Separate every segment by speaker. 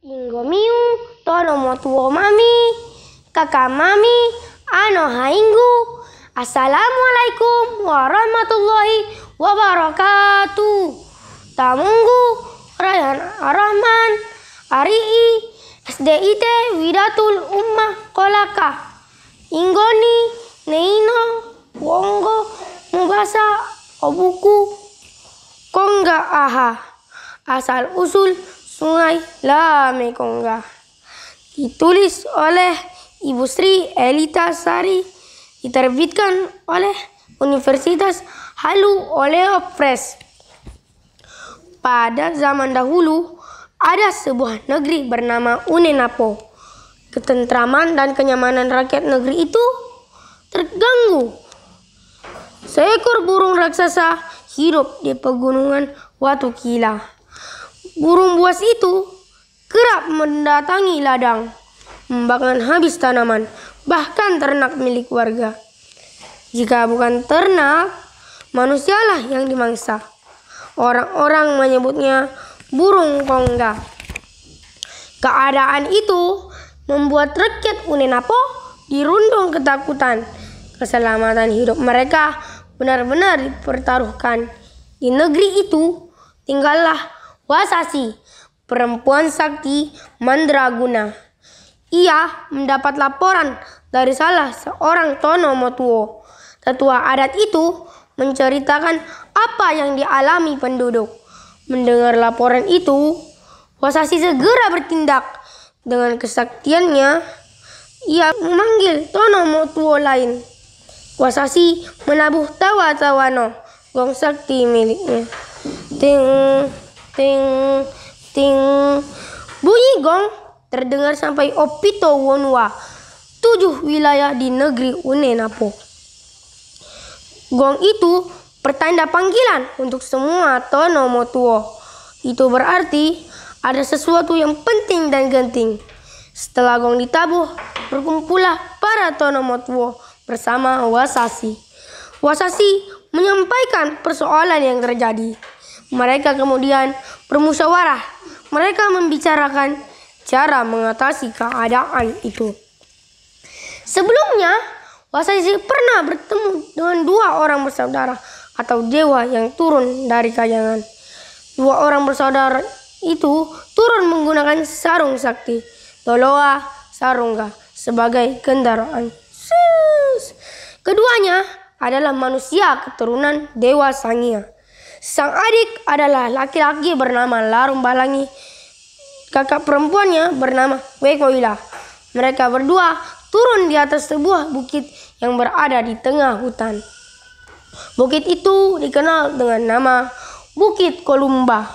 Speaker 1: Ingomiu, tono motuo mami, kakak mami, ano hainggu. Assalamualaikum warahmatullahi wabarakatuh. Tamunggu, Rayhan Ar-Rahman, Arii, SDIT Widatul Ummah Kolaka. Inggoni, Neino, Wonggo, Mubasa, Obuku, Kongga Aha. Asal usul Sungai Lame Kongga. Ditulis oleh Ibu Sri Elita Sari. Diterbitkan oleh Universitas Halu Oleo Press. Pada zaman dahulu ada sebuah negeri bernama Unenapo. Ketentraman dan kenyamanan rakyat negeri itu terganggu. Seekor burung raksasa hidup di pegunungan Watu Kila. Burung buas itu kerap mendatangi ladang, membakan habis tanaman, bahkan ternak milik warga. Jika bukan ternak, manusialah yang dimangsa. Orang-orang menyebutnya burung kongga. Keadaan itu membuat rakyat Unenapo dirundung ketakutan. Keselamatan hidup mereka benar-benar dipertaruhkan. Di negeri itu tinggallah Wasasi, perempuan sakti mandraguna. Ia mendapat laporan dari salah seorang Tono Motuo. Tetua adat itu menceritakan apa yang dialami penduduk. Mendengar laporan itu, Wasasi segera bertindak. Dengan kesaktiannya, ia memanggil Tono Motuo lain. Wasasi menabuh tawa-tawano, gong sakti miliknya. Ting, ting, ting. Bunyi gong terdengar sampai Opito Wonua, 7 wilayah di negeri Unenapo. Gong itu pertanda panggilan untuk semua Tono Motuo. Itu berarti ada sesuatu yang penting dan genting. Setelah gong ditabuh, berkumpullah para Tono Motuo bersama Wasasi. Wasasi menyampaikan persoalan yang terjadi. Mereka kemudian bermusyawarah. Mereka membicarakan cara mengatasi keadaan itu. Sebelumnya, Wasasi pernah bertemu dengan 2 orang bersaudara atau dewa yang turun dari kayangan. 2 orang bersaudara itu turun menggunakan sarung sakti, Toloa Sarungga, sebagai kendaraan. Keduanya adalah manusia keturunan Dewa Sangia. Sang adik adalah laki-laki bernama Larum Balangi. Kakak perempuannya bernama Wekoila. Mereka berdua turun di atas sebuah bukit yang berada di tengah hutan. Bukit itu dikenal dengan nama Bukit Kolumba.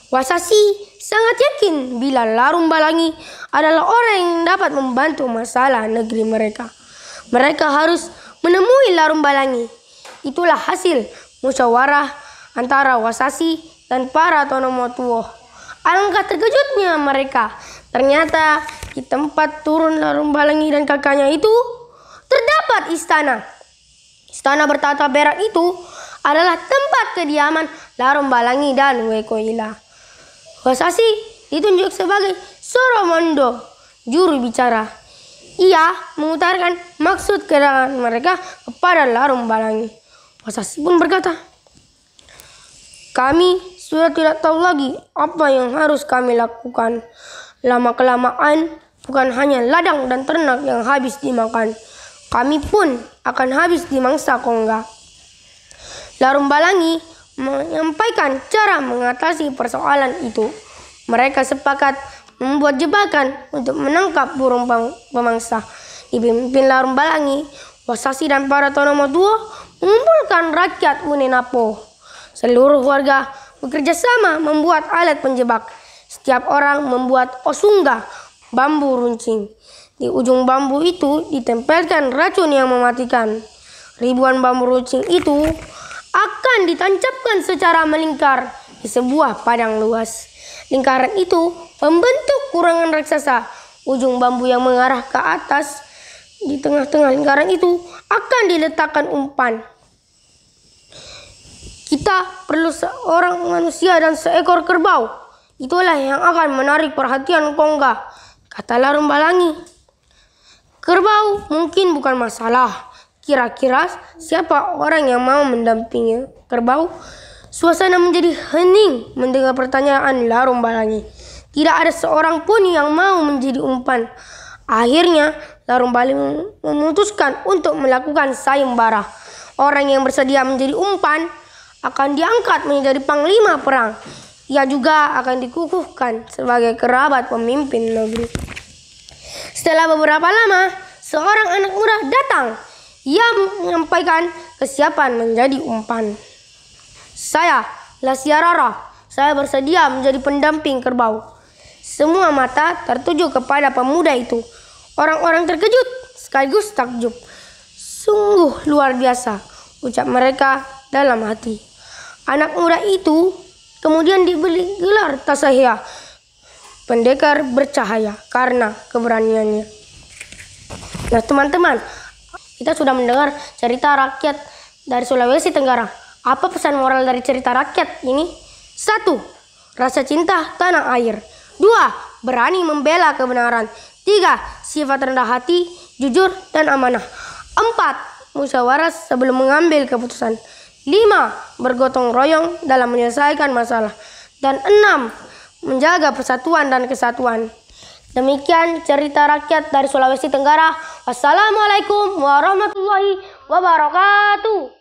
Speaker 1: Wasasi sangat yakin bila Larum Balangi adalah orang yang dapat membantu masalah negeri mereka. Mereka harus menemui Larum Balangi. Itulah hasil musyawarah antara Wasasi dan para Tono Motuo. Alangkah terkejutnya mereka. Ternyata di tempat turun Larum Balangi dan kakaknya itu terdapat istana. Istana bertata perak itu adalah tempat kediaman Larum Balangi dan Wekoila. Wasasi ditunjuk sebagai Soromondo, juru bicara. Ia mengutarakan maksud kedatangan mereka kepada Larum Balangi. Wasasi pun berkata, "Kami sudah tidak tahu lagi apa yang harus kami lakukan. Lama-kelamaan bukan hanya ladang dan ternak yang habis dimakan, kami pun akan habis dimangsa Kongga." Larum Balangi menyampaikan cara mengatasi persoalan itu. Mereka sepakat membuat jebakan untuk menangkap burung pemangsa. Dipimpin Larum Balangi, Wasasi dan para Tono Motuo mengumpulkan rakyat Unenapo. Seluruh warga bekerja sama membuat alat penjebak. Setiap orang membuat osungga, bambu runcing. Di ujung bambu itu ditempelkan racun yang mematikan. Ribuan bambu runcing itu akan ditancapkan secara melingkar di sebuah padang luas. Lingkaran itu membentuk kurangan raksasa. Ujung bambu yang mengarah ke atas, di tengah-tengah lingkaran itu akan diletakkan umpan. Kita Kita perlu seorang manusia dan seekor kerbau. Itulah yang akan menarik perhatian Kongga, kata Larung Balangi. Kerbau mungkin bukan masalah. Kira-kira siapa orang yang mau mendampingi kerbau? Suasana menjadi hening mendengar pertanyaan Larung Balangi. Tidak ada seorang pun yang mau menjadi umpan. Akhirnya Larung Balangi memutuskan untuk melakukan sayembara. Orang yang bersedia menjadi umpan akan diangkat menjadi panglima perang. Ia juga akan dikukuhkan sebagai kerabat pemimpin negeri. Setelah beberapa lama, seorang anak muda datang. Ia menyampaikan kesiapan menjadi umpan. Saya, Lasiarara, saya bersedia menjadi pendamping kerbau. Semua mata tertuju kepada pemuda itu. Orang-orang terkejut sekaligus takjub. Sungguh luar biasa, ucap mereka dalam hati. Anak muda itu kemudian diberi gelar Tasahya, pendekar bercahaya, karena keberaniannya. Nah teman-teman, kita sudah mendengar cerita rakyat dari Sulawesi Tenggara. Apa pesan moral dari cerita rakyat ini? 1. Rasa cinta tanah air. 2. Berani membela kebenaran. 3. Sifat rendah hati, jujur, dan amanah. 4. Musyawarah sebelum mengambil keputusan. 5. Bergotong royong dalam menyelesaikan masalah. Dan 6. Menjaga persatuan dan kesatuan. Demikian cerita rakyat dari Sulawesi Tenggara. Wassalamualaikum warahmatullahi wabarakatuh.